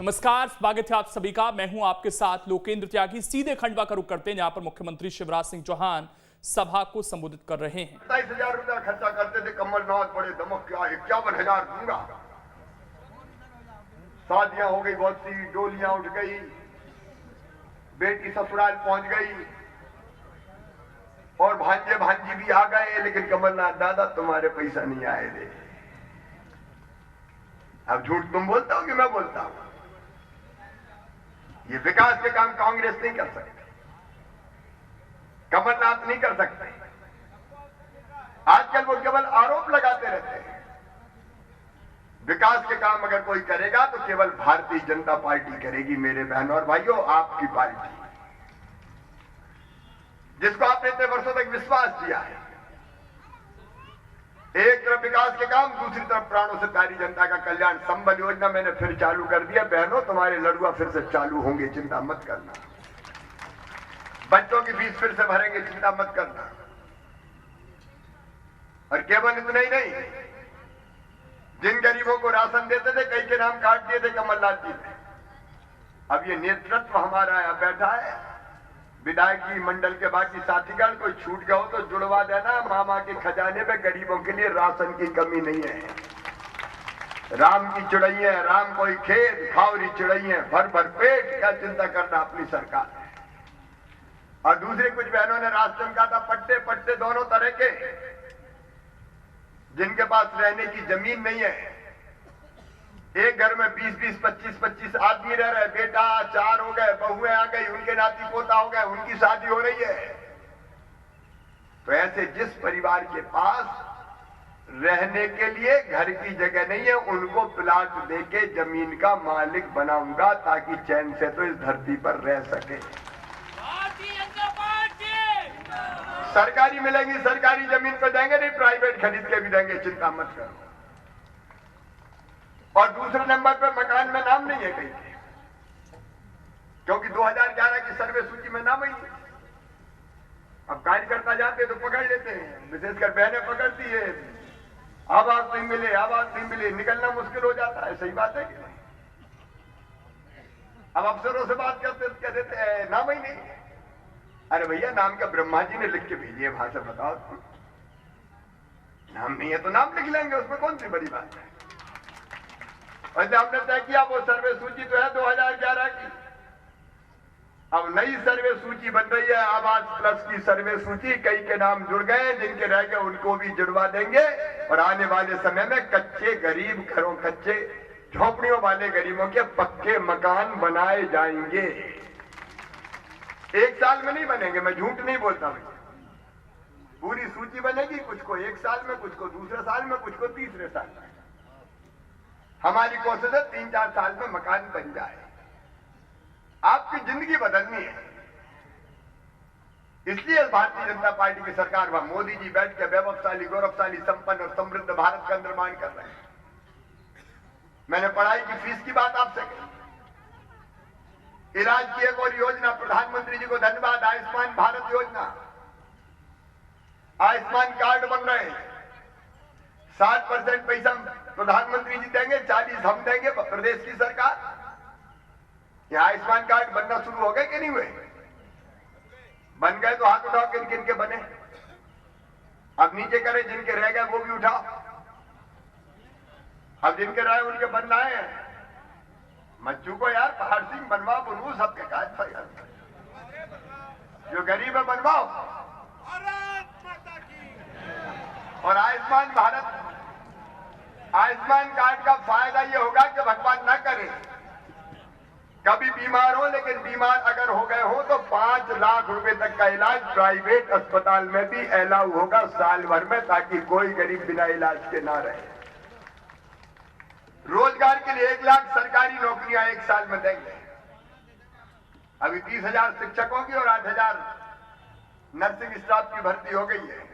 नमस्कार, स्वागत है आप सभी का। मैं हूं आपके साथ लोकेंद्र त्यागी। सीधे खंडवा का रुख करते हैं जहां पर मुख्यमंत्री शिवराज सिंह चौहान सभा को संबोधित कर रहे हैं। 27,000 रुपया खर्चा करते थे कमलनाथ, बड़े दमक क्या 51,000 दूंगा। शादियां हो गई, बहुत सी डोलियां उठ गई, बेटी ससुराल पहुंच गई और भांजे भांजी भी आ गए, लेकिन कमलनाथ दादा तुम्हारे पैसा नहीं आए थे। अब झूठ तुम बोलते हो कि मैं बोलता हूं? ये विकास के काम कांग्रेस नहीं कर सकते, कमलनाथ नहीं कर सकते। आजकल वो केवल आरोप लगाते रहते हैं। विकास के काम अगर कोई करेगा तो केवल भारतीय जनता पार्टी करेगी। मेरे बहनों और भाइयों, आपकी पार्टी, जिसको आपने इतने वर्षों तक विश्वास दिया है, एक तरफ विकास के काम, दूसरी तरफ प्राणों से प्यारी जनता का कल्याण। संबल योजना मैंने फिर चालू कर दिया। बहनों, तुम्हारे लड़ुआ फिर से चालू होंगे, चिंता मत करना। बच्चों की फीस फिर से भरेंगे, चिंता मत करना। और केवल इतना ही नहीं, जिन गरीबों को राशन देते थे, कई के नाम काट दिए थे कमलनाथ जी ने। अब ये नेतृत्व हमारा यहाँ बैठा है, विधायकी मंडल के बाकी साथीगण, कोई छूट गया हो तो जुड़वा देना। मामा के खजाने में गरीबों के लिए राशन की कमी नहीं है। राम की चिड़ैया, राम कोई खेत, खावरी चिड़ैया, भर भर पेट, क्या चिंता करना अपनी सरकार है। और दूसरे कुछ बहनों ने राशन का था, पट्टे पट्टे दोनों तरह के, जिनके पास रहने की जमीन नहीं है। एक घर में 20-20, 25-25 आदमी रह रहे, बेटा 4 हो गए, बहुएं आ गई, उनके नाती पोता हो गए, उनकी शादी हो रही है। तो ऐसे जिस परिवार के पास रहने के लिए घर की जगह नहीं है, उनको प्लाट देके जमीन का मालिक बनाऊंगा, ताकि चैन से तो इस धरती पर रह सके। सरकारी मिलेगी, सरकारी जमीन पे देंगे, नहीं प्राइवेट खरीद के भी देंगे, चिंता मत करो। और दूसरे नंबर पे मकान में नाम नहीं है कहीं, क्योंकि 2011 की सर्वे सूची में नाम ही नहीं। अब कार्यकर्ता जाते तो पकड़ लेते हैं, विशेषकर बहनें पकड़ती है, आवाज नहीं मिले, आवाज नहीं मिले, निकलना मुश्किल हो जाता है। सही बात है कि नहीं? अब अफसरों से बात करते कह देते हैं नाम ही नहीं। अरे भैया, नाम क्या ब्रह्मा जी ने लिख के भेजिए, वहां से बताओ। नाम नहीं है तो नाम लिख लेंगे, उसमें कौन सी बड़ी बात है। और हमने तय किया, वो सर्वे सूची तो है 2011 की। अब नई सर्वे सूची बन रही है, आवास प्लस की सर्वे सूची। कई के नाम जुड़ गए, जिनके रह गए उनको भी जुड़वा देंगे। और आने वाले समय में कच्चे गरीब घरों, कच्चे झोपड़ियों वाले गरीबों के पक्के मकान बनाए जाएंगे। 1 साल में नहीं बनेंगे, मैं झूठ नहीं बोलता हूं। पूरी सूची बनेगी, कुछ को 1 साल में, कुछ को दूसरे साल में, कुछ को तीसरे साल में। हमारी कोशिश है 3-4 साल में मकान बन जाए। आपकी जिंदगी बदलनी है, इसलिए भारतीय जनता पार्टी की सरकार व मोदी जी बैठ के वैभवशाली, गौरवशाली, संपन्न और समृद्ध भारत का निर्माण कर रहे हैं। मैंने पढ़ाई की फीस की बात आपसे कही, इलाज की एक और योजना, प्रधानमंत्री जी को धन्यवाद, आयुष्मान भारत योजना, आयुष्मान कार्ड बन रहे हैं। 60% पैसा प्रधानमंत्री जी देंगे, 40 हम देंगे, प्रदेश की सरकार। यह आयुष्मान कार्ड बनना शुरू हो गए कि नहीं हुए? बन गए तो हाथ उठाओ, किन किन के बने। अब नीचे करें, जिनके रह गए वो भी उठाओ। अब जिनके रहे उनके बनना है। मच्छू को यार, पहाड़ सिंह बनवाओ, बनू सबके काज यार। जो गरीब है बनवाओ। और आयुष्मान भारत, आयुष्मान कार्ड का फायदा यह होगा कि भगवान न करे कभी बीमार हो, लेकिन बीमार अगर हो गए हो तो 5 लाख रुपए तक का इलाज प्राइवेट अस्पताल में भी अलाउ होगा साल भर में, ताकि कोई गरीब बिना इलाज के ना रहे। रोजगार के लिए 1 लाख सरकारी नौकरियां 1 साल में देंगे। अभी 30,000 शिक्षकों की और 8,000 नर्सिंग स्टाफ की भर्ती हो गई है।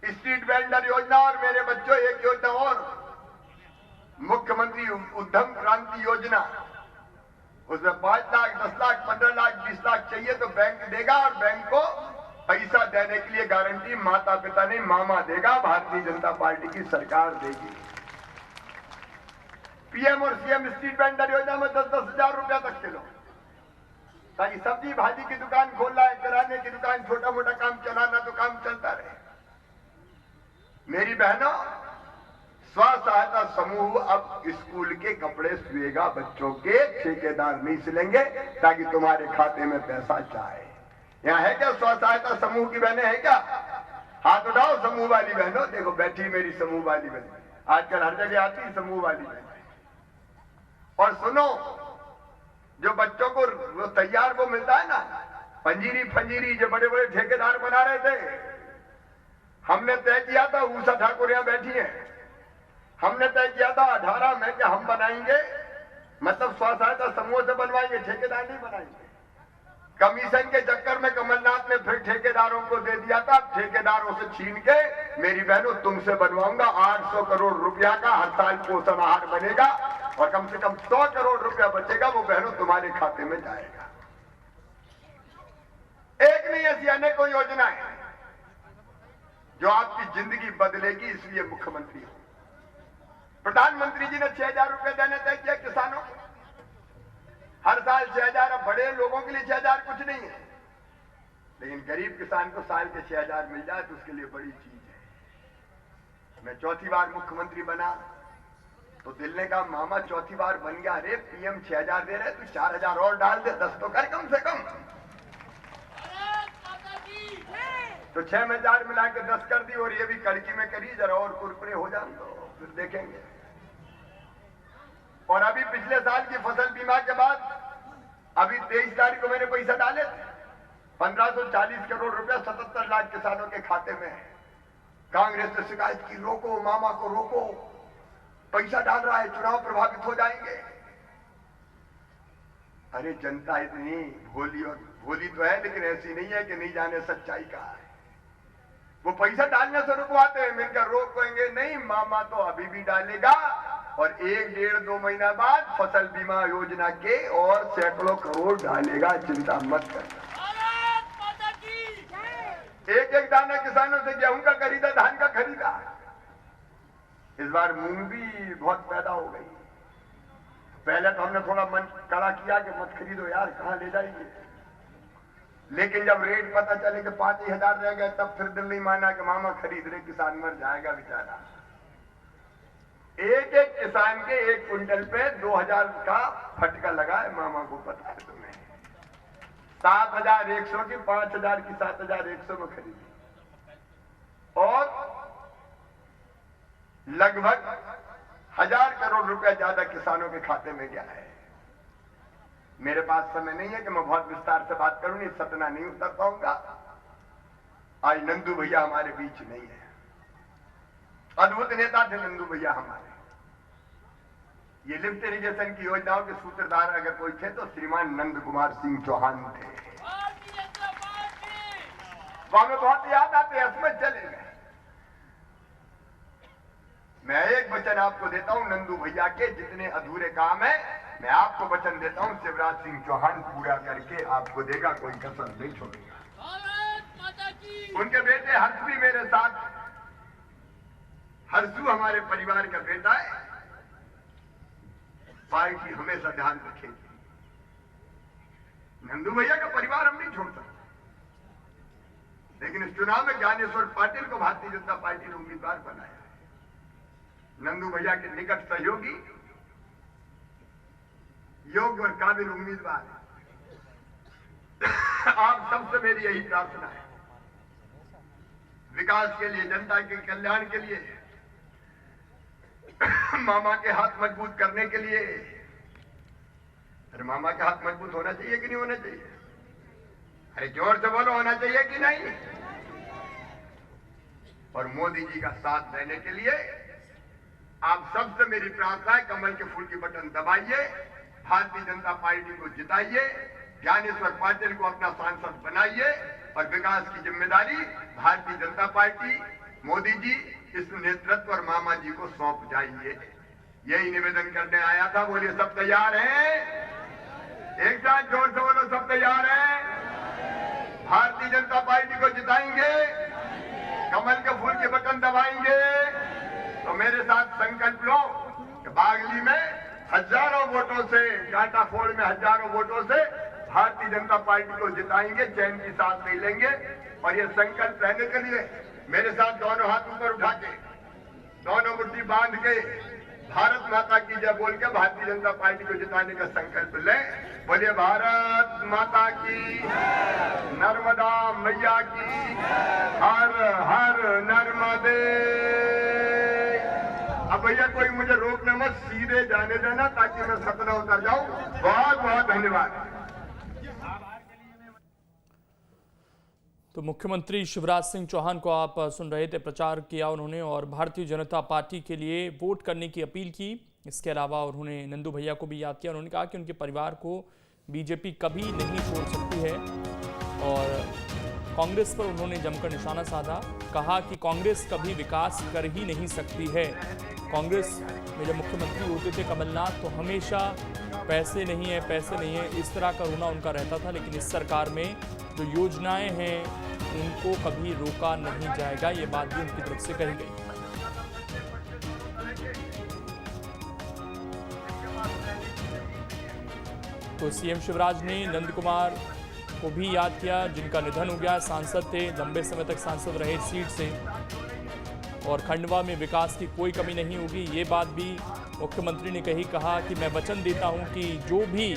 स्ट्रीट वेंडर योजना, और मेरे बच्चों एक योजना और, मुख्यमंत्री उद्यम क्रांति योजना, उसमें 5 लाख, 10 लाख, 15 लाख, 20 लाख चाहिए तो बैंक देगा, और बैंक को पैसा देने के लिए गारंटी माता पिता नहीं, मामा देगा, भारतीय जनता पार्टी की सरकार देगी। पीएम और सीएम स्ट्रीट वेंडर योजना में 10-10 हजार रुपया तक किलो, ताकि सब्जी भाजी की दुकान खोलना है, किराने की दुकान, छोटा मोटा काम चलाना तो काम चलता रहे। मेरी बहनों, स्व सहायता समूह अब स्कूल के कपड़े सिएगा बच्चों के, ठेकेदार नहीं सिलेंगे, ताकि तुम्हारे खाते में पैसा जाए। यहाँ है क्या स्व सहायता समूह की बहनें हैं क्या? हाथ उठाओ समूह वाली बहनों। देखो बैठी मेरी समूह वाली बहन, आजकल हर जगह आती समूह वाली बहन। और सुनो, जो बच्चों को वो तैयार वो मिलता है ना, पंजीरी फंजीरी, जो बड़े बड़े ठेकेदार बना रहे थे, हमने तय किया था, ऊषा ठाकुर यहाँ बैठी है, हमने तय किया था 18 में कि हम बनाएंगे, मतलब स्व सहायता समूह से बनवाएंगे, ठेकेदार नहीं बनाएंगे। कमीशन के चक्कर में कमलनाथ ने फिर ठेकेदारों को दे दिया था, ठेकेदारों से छीन के मेरी बहनों तुमसे बनवाऊंगा। 800 करोड़ रुपया का हर साल पोषण आहार बनेगा और कम से कम 100 करोड़ रुपया बचेगा, वो बहनों तुम्हारे खाते में जाएगा। एक नहीं, ऐसी अनेकों योजनाएं जो आपकी जिंदगी बदलेगी, इसलिए मुख्यमंत्री हो। प्रधानमंत्री जी ने 6,000 रुपए देने तय किया किसानों को, हर साल 6,000। अब बड़े लोगों के लिए 6,000 कुछ नहीं है, लेकिन गरीब किसान को साल के 6,000 मिल जाए तो उसके लिए बड़ी चीज है। मैं चौथी बार मुख्यमंत्री बना तो दिल ने कहा, मामा चौथी बार बन गया, अरे पीएम 6,000 दे रहे, तू 4,000 और डाल दे, 10 तो कर कम से कम। तो 6,000 मिला के 10 कर दी, और ये भी कड़की में करी, जरा और कुरकुरे हो जाए तो फिर देखेंगे। और अभी पिछले साल की फसल बीमा के बाद अभी 23 तारीख को मैंने पैसा डाले थे, 1540 करोड़ रुपया 77 लाख किसानों के खाते में है। कांग्रेस ने शिकायत की, रोको मामा को रोको, पैसा डाल रहा है, चुनाव प्रभावित हो जाएंगे। अरे जनता इतनी भोली तो है, लेकिन ऐसी नहीं है कि नहीं जाने सच्चाई का है। वो पैसा डालने से रुकवाते हैं, मिलकर रोकेंगे नहीं, मामा तो अभी भी डालेगा, और 1-1.5-2 महीना बाद फसल बीमा योजना के और सैकड़ों करोड़ डालेगा, चिंता मत करना। एक दाना किसानों से गेहूं का खरीदा, धान का खरीदा। इस बार मूंग भी बहुत पैदा हो गई। पहले तो हमने थोड़ा मन कड़ा किया कि मत खरीदो यार, कहां ले जाएंगे, लेकिन जब रेट पता चले कि 5,000 रह गए, तब फिर दिल नहीं माना कि मामा खरीद रहे, किसान मर जाएगा बेचारा। एक एक किसान के 1 क्विंटल पे 2,000 का फटका लगा है, मामा को पता है तुम्हें। 7,100 की 5,000 की 7,100 में खरीदी, और लगभग 1,000 करोड़ रुपया ज्यादा किसानों के खाते में गया है। मेरे पास समय नहीं है कि मैं बहुत विस्तार से बात करूं, नहीं सतना नहीं उतर पाऊंगा। आज नंदू भैया हमारे बीच नहीं है, अद्भुत नेता थे नंदू भैया हमारे। ये लिफ्ट इरिगेशन की योजनाओं के सूत्रधार अगर कोई थे तो श्रीमान नंद कुमार सिंह चौहान थे। वो हमें बहुत याद आते, हसमत चले गए। मैं एक वचन आपको देता हूं, नंदू भैया के जितने अधूरे काम है, मैं आपको वचन देता हूं, शिवराज सिंह चौहान पूरा करके आपको देगा, कोई कसर नहीं छोड़ेगा। उनके बेटे हर्ष भी मेरे साथ, हर्षू हमारे परिवार का बेटा है। पार्टी हमेशा ध्यान रखेगी, नंदू भैया का परिवार हम नहीं छोड़ सकते, लेकिन इस चुनाव में ज्ञानेश्वर पाटिल को भारतीय जनता पार्टी ने उम्मीदवार बनाया है। नंदू भैया के निकट सहयोगी, योग्य और काबिल उम्मीदवार है। आप सबसे मेरी यही प्रार्थना है, विकास के लिए, जनता के कल्याण के लिए, मामा के हाथ मजबूत करने के लिए। अरे मामा के हाथ मजबूत होना चाहिए कि नहीं होना चाहिए? अरे जोर से बोलो, होना चाहिए कि नहीं? और मोदी जी का साथ देने के लिए आप सबसे मेरी प्रार्थना है, कमल के फूल की बटन दबाइए, भारतीय जनता पार्टी को जिताइए, ज्ञानेश्वर पाटिल को अपना सांसद बनाइए, और विकास की जिम्मेदारी भारतीय जनता पार्टी, मोदी जी, इस नेतृत्व और मामा जी को सौंप जाइए। यही निवेदन करने आया था। बोलिए सब तैयार हैं? एक साथ जोर से बोलो, सब तैयार हैं? भारतीय जनता पार्टी को जिताएंगे, कमल के फूल के बटन दबाएंगे। तो मेरे साथ संकल्प लो कि बागली में हजारों वोटों से, कांटा फोड़ में हजारों वोटों से भारतीय जनता पार्टी को जिताएंगे, चैन की सांस नहीं लेंगे। और ये संकल्प लेने के लिए मेरे साथ दोनों हाथ ऊपर उठा के, दोनों मुट्ठी बांध के, भारत माता की जय बोल के भारतीय जनता पार्टी को जिताने का संकल्प लें। बोलिए भारत माता की, नर्मदा मैया की, हर हर नर्मदे। अब भैया कोई मुझे रोकना मत, सीधे जाने देना ताकि मैं सतना उतर जाऊं। बहुत बहुत धन्यवाद। तो मुख्यमंत्री शिवराज सिंह चौहान को आप सुन रहे थे, प्रचार किया उन्होंने और भारतीय जनता पार्टी के लिए वोट करने की अपील की। इसके अलावा उन्होंने नंदू भैया को भी याद किया। उन्होंने कहा कि उनके परिवार को बीजेपी कभी नहीं छोड़ सकती है और कांग्रेस पर उन्होंने जमकर निशाना साधा। कहा कि कांग्रेस कभी विकास कर ही नहीं सकती है। कांग्रेस में जब मुख्यमंत्री होते थे कमलनाथ तो हमेशा पैसे नहीं है, पैसे नहीं है, इस तरह का रोना उनका रहता था। लेकिन इस सरकार में जो योजनाएं हैं उनको कभी रोका नहीं जाएगा, ये बात भी उनकी तरफ से कही गई। तो सीएम शिवराज ने नंद कुमार को भी याद किया, जिनका निधन हो गया। सांसद थे, लंबे समय तक सांसद रहे सीट से और खंडवा में विकास की कोई कमी नहीं होगी, ये बात भी मुख्यमंत्री ने कही। कहा कि मैं वचन देता हूं कि जो भी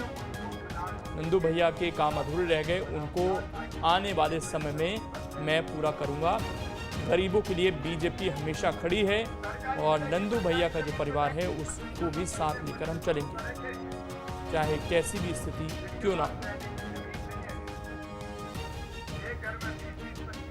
नंदू भैया के काम अधूरे रह गए उनको आने वाले समय में मैं पूरा करूंगा। गरीबों के लिए बीजेपी हमेशा खड़ी है और नंदू भैया का जो परिवार है उसको भी साथ लेकर हम चलेंगे, चाहे कैसी भी स्थिति क्यों ना हो।